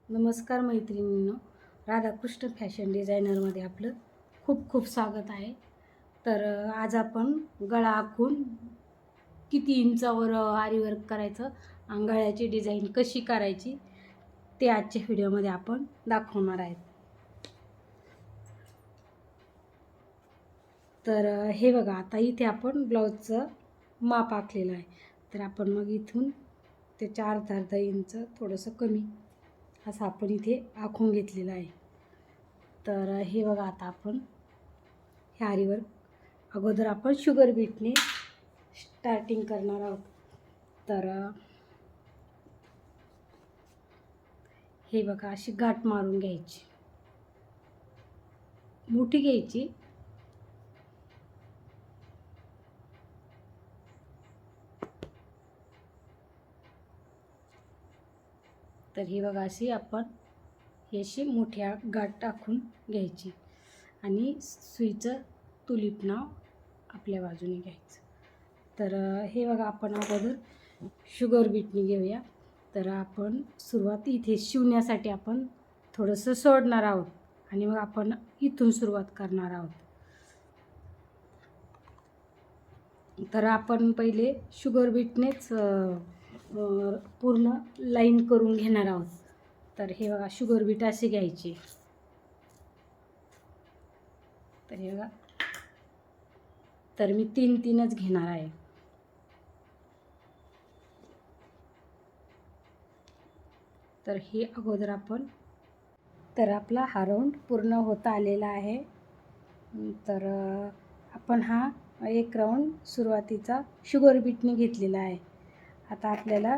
नमस्कार मैत्रिणींनो, राधाकृष्ण फॅशन डिझायनरमध्ये आपलं खूप खूप स्वागत आहे. तर आज आपण गळा आखून किती इंचावर आरीवर्क करायचं आणि गळ्याची डिझाईन कशी करायची ते आजच्या व्हिडिओमध्ये आपण दाखवणार आहेत. तर हे बघा, आता इथे आपण ब्लाऊजचं माप आखलेलं आहे. तर आपण मग इथून ते 4-4 इंच थोडंसं कमी असं आपण इथे आखून घेतलेलं आहे. तर हे बघा, आता आपण ह्या आरीवर अगोदर आपण शुगर बीटने स्टार्टिंग करणार आहोत. तर हे बघा, अशी गाठ मारून घ्यायची, मोठी घ्यायची. तर ही बघा, अशी आपण ही अशी मोठ्या गाठ टाकून घ्यायची आणि सुईचं तुलीप नाव आपल्या बाजूने घ्यायचं. तर हे बघा, आपण अगोदर शुगर बीटने घेऊया. तर आपण सुरुवात इथे शिवण्यासाठी आपण थोडंसं सोडणार आहोत आणि मग आपण इथून सुरुवात करणार आहोत. तर आपण पहिले शुगर बीटनेच पूर्ण लाईन करून घेणार आहोत. तर हे बघा, शुगर बीट अशी घ्यायची. तर हे बघा, तर मी 3-3च घेणार आहे. तर हे अगोदर आपण, तर आपला हा राऊंड पूर्ण होता आलेला आहे. तर आपण हा एक राऊंड सुरुवातीचा शुगर बीटने घेतलेला आहे. आता आपल्याला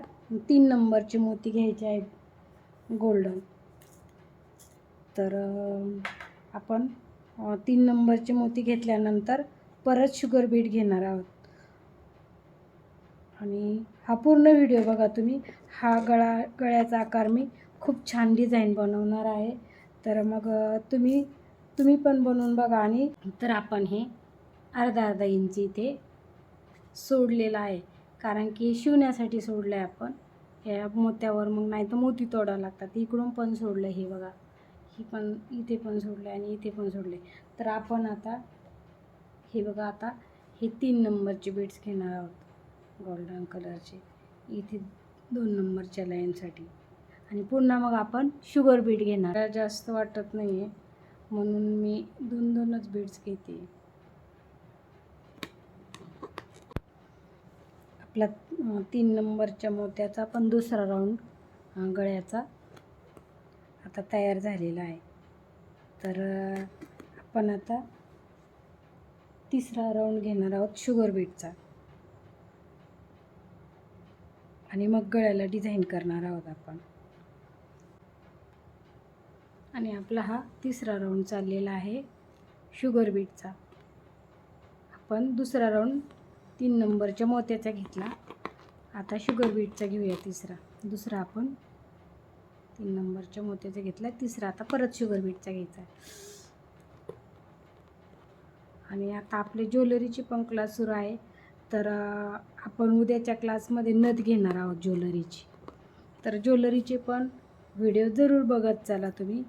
3 नंबरचे मोती घ्यायचे आहेत, गोल्डन. तर आपण 3 नंबरचे मोती घेतल्यानंतर परत शुगर बीट घेणार आहोत. आणि हा पूर्ण व्हिडिओ बघा तुम्ही. हा गळ्याचा आकार मी खूप छान डिझाईन बनवणार आहे. तर मग तुम्ही पण बनवून बघा. आणि तर आपण हे अर्धा इंच इथे सोडलेला आहे, कारण की शिवण्यासाठी सोडलं आहे आपण ह्या मोत्यावर. मग नाही तर मोती तोडावं लागतात. इकडून पण सोडलं, हे बघा, ही पण इथे पण सोडले आणि इथे पण सोडले. तर आपण आता हे बघा, आता हे 3 नंबरचे बीड्स घेणार आहोत, गोल्डन कलरचे, इथे 2 नंबरच्या लाईनसाठी. आणि पुन्हा मग आपण शुगर बीट घेणार. जास्त वाटत नाही आहे म्हणून मी 2-2च बीड्स घेते. आपला 3 नंबरच्या मोत्याचा पण दुसरा राऊंड गळ्याचा आता तयार झालेला आहे. तर आपण आता तिसरा राऊंड घेणार आहोत शुगर बीटचा आणि मग गळ्याला डिझाईन करणार आहोत आपण. आणि आपला हा तिसरा राऊंड चाललेला आहे शुगर बीटचा. आपण दुसरा राऊंड 3 नंबरच्या मोत्याचा घेतला, आता शुगर बीटचा घेऊया तिसरा. दुसरा आपण 3 नंबरच्या मोत्याचा घेतला, तिसरा आता परत शुगर बीटचा घ्यायचा. आणि आता आपले ज्वेलरीची पण क्लास सुरू आहे. तर आपण उद्याच्या क्लासमध्ये नथ घेणार आहोत ज्वेलरीची. तर ज्वेलरीचे पण व्हिडिओ जरूर बघत चला तुम्ही.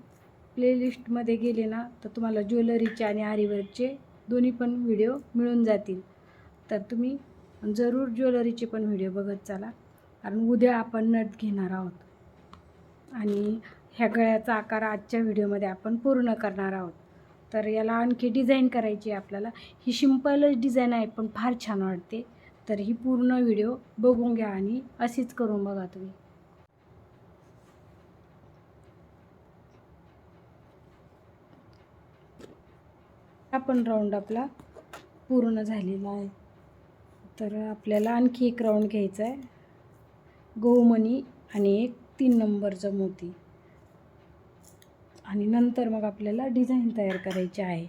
प्लेलिस्टमध्ये गेले ना तर तुम्हाला ज्वेलरीचे आणि आरीवर्कचे दोन्ही पण व्हिडिओ मिळून जातील. तर तुम्ही जरूर ज्वेलरीचे पण व्हिडिओ बघत चला, कारण उद्या आपण नथ घेणार आहोत आणि ह्या गळ्याचा आकार आजच्या व्हिडिओमध्ये आपण पूर्ण करणार आहोत. तर याला आणखी डिझाईन करायची आहे आपल्याला. ही सिंपलच डिझाईन आहे पण फार छान वाटते. तर ही पूर्ण व्हिडिओ बघून घ्या आणि अशीच करून बघा तुम्ही. हा पण राऊंड आपला पूर्ण झालेला आहे. तर आपल्याला आणखी एक राऊंड घ्यायचा आहे, गहूमणी आणि एक 3 नंबरचा मोती. आणि नंतर मग आपल्याला डिझाईन तयार करायची आहे.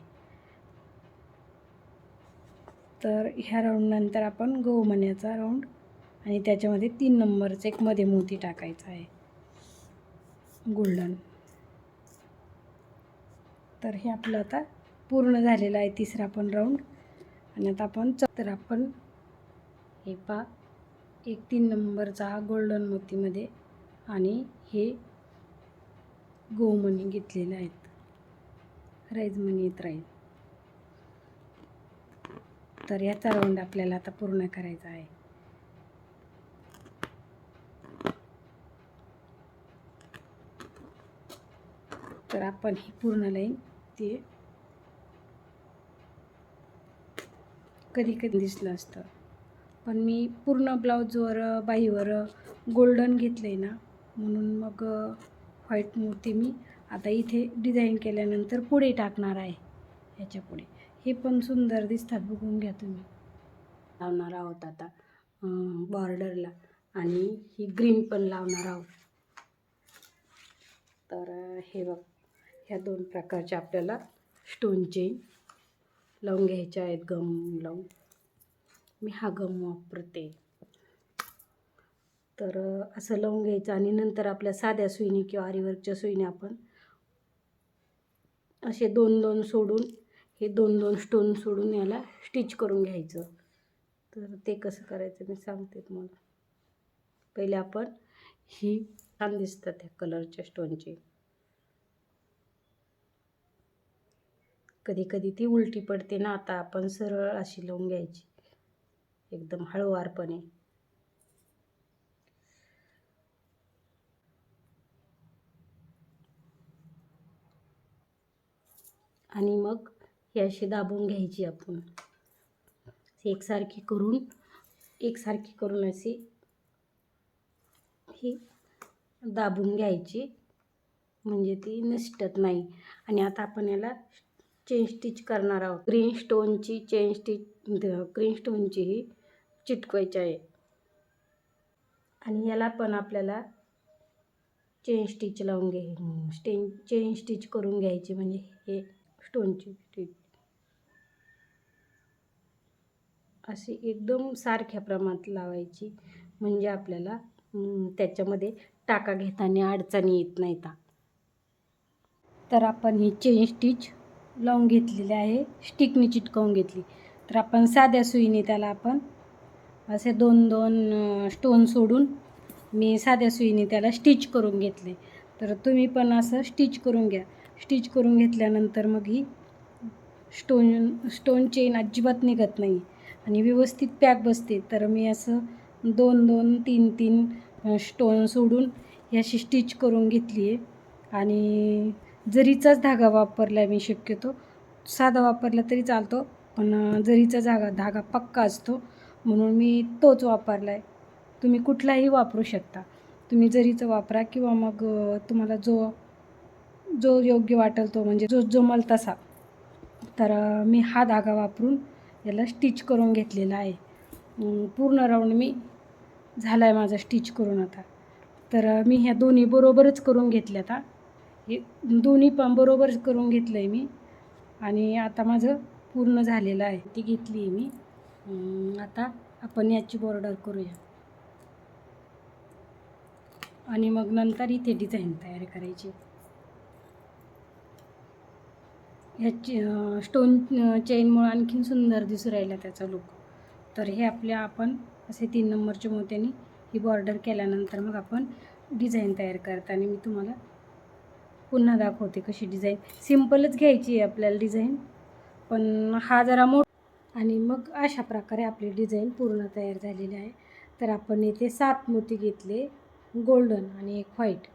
तर ह्या राऊंडनंतर आपण गहूमण्याचा राऊंड आणि त्याच्यामध्ये 3 नंबरचा एक मध्ये मोती टाकायचा आहे, गोल्डन. तर हे आपलं आता पूर्ण झालेलं आहे तिसरा पण राऊंड. आणि आता आपण तर आपण हे एक 3 नंबरचा हा गोल्डन मोतीमध्ये आणि हे गोमणी घेतलेल्या आहेत, राईजमणी येत राहील. तर याचा राऊंड आपल्याला आता पूर्ण करायचा आहे. तर आपण ही पूर्ण लाईन ते कधी कधी दिसलं असतं, पण मी पूर्ण ब्लाऊजवर बाहीवर गोल्डन घेतलं आहे ना, म्हणून मग व्हाईट मोती मी आता इथे डिझाईन केल्यानंतर पुढे टाकणार आहे. ह्याच्या पुढे हे पण सुंदर दिसतात, बघून घ्या तुम्ही. लावणार आहोत आता बॉर्डरला, आणि ही ग्रीन पण लावणार आहोत. तर हे बघ, ह्या 2 प्रकारचे आपल्याला स्टोन चेन लावून घ्यायचे आहेत. गम लावून मी हा गम वापरते. तर असं लावून घ्यायचं, आणि नंतर आपल्या साध्या सुईने किंवा आरीवर्कच्या सुईने आपण असे 2-2 सोडून, हे 2-2 स्टोन सोडून याला स्टिच करून घ्यायचं. तर ते कसं करायचं मी सांगते तुम्हाला. पहिले आपण ही छान दिसतात ह्या कलरच्या स्टोनची. कधी कधी ती उलटी पडते ना, आता आपण सरळ अशी लावून घ्यायची एकदम हळूवारपणे. आणि मग ही अशी दाबून घ्यायची आपण, एकसारखी करून अशी ही दाबून घ्यायची, म्हणजे ती निसटत नाही. आणि आता आपण याला चेन स्टिच करणार आहोत. ग्रीन स्टोनची ही चिटकवायची आहे, आणि याला पण आपल्याला चेन स्टिच लावून चेन स्टिच करून घ्यायची, म्हणजे हे स्टोनची स्टिच अशी एकदम सारख्या प्रमाणात लावायची, म्हणजे आपल्याला त्याच्यामध्ये टाका घेताना अडचणी येत नाहीत. तर आपण ही चेन स्टिच लावून घेतलेली आहे, स्टिकने चिटकवून घेतली. तर आपण साध्या सुईने त्याला आपण असे 2-2 स्टोन सोडून मी साध्या सुईने त्याला स्टिच करून घेतले. तर तुम्ही पण असं स्टिच करून घ्या. स्टिच करून घेतल्यानंतर मग ही स्टोन चेन अजिबात निघत नाही आणि व्यवस्थित पॅक बसते. तर मी असं 2-2, 3-3 स्टोन सोडून ही अशी स्टिच करून घेतली आहे. आणि जरीचाच धागा वापरला आहे मी, शक्यतो साधा वापरला तरी चालतो, पण जरीचा धागा पक्का असतो म्हणून मी तोच वापरला आहे. तुम्ही कुठलाही वापरू शकता, तुम्ही जरीचं वापरा, किंवा मग तुम्हाला जो योग्य वाटेल तो, म्हणजे जो जमल तसा. तर मी हा धागा वापरून याला स्टिच करून घेतलेला आहे. पूर्ण राऊंड मी झाला आहे माझा स्टिच करून. आता तर मी ह्या दोन्ही बरोबरच करून घेतल्या. आता हे दोन्ही पण बरोबर करून घेतलं आहे मी, आणि आता माझं पूर्ण झालेलं आहे. ती घेतली आहे मी. आता आपण याची बॉर्डर करूया, आणि मग नंतर इथे डिझाईन तयार करायची. ह्याची स्टोन चेनमुळे आणखीन सुंदर दिसू राहिला त्याचा लुक. तर हे आपण असे 3 नंबरच्या मोत्याने ही बॉर्डर केल्यानंतर मग आपण डिझाईन तयार करताना मी तुम्हाला पुन्हा दाखवते कशी डिझाईन. सिम्पलच घ्यायची आहे आपल्याला डिझाईन, पण हा जरा आणि मग अशा प्रकारे आपली डिझाईन पूर्ण तयार झालेली आहे. तर आपण इथे 7 मोती घेतले, गोल्डन आणि 1 व्हाईट,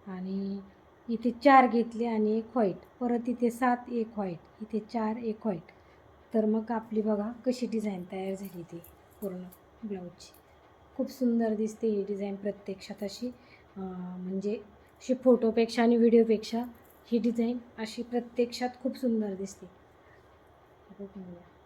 आणि इथे 4 घेतले आणि 1 व्हाईट, परत इथे 7, 1 व्हाईट, इथे 4, 1 व्हाईट. तर मग आपली बघा कशी डिझाईन तयार झाली ती पूर्ण ब्लाऊजची. खूप सुंदर दिसते ही डिझाईन प्रत्यक्षात अशी, म्हणजे अशी फोटोपेक्षा आणि व्हिडिओपेक्षा ही डिझाईन अशी प्रत्यक्षात खूप सुंदर दिसते. बघून घ्या.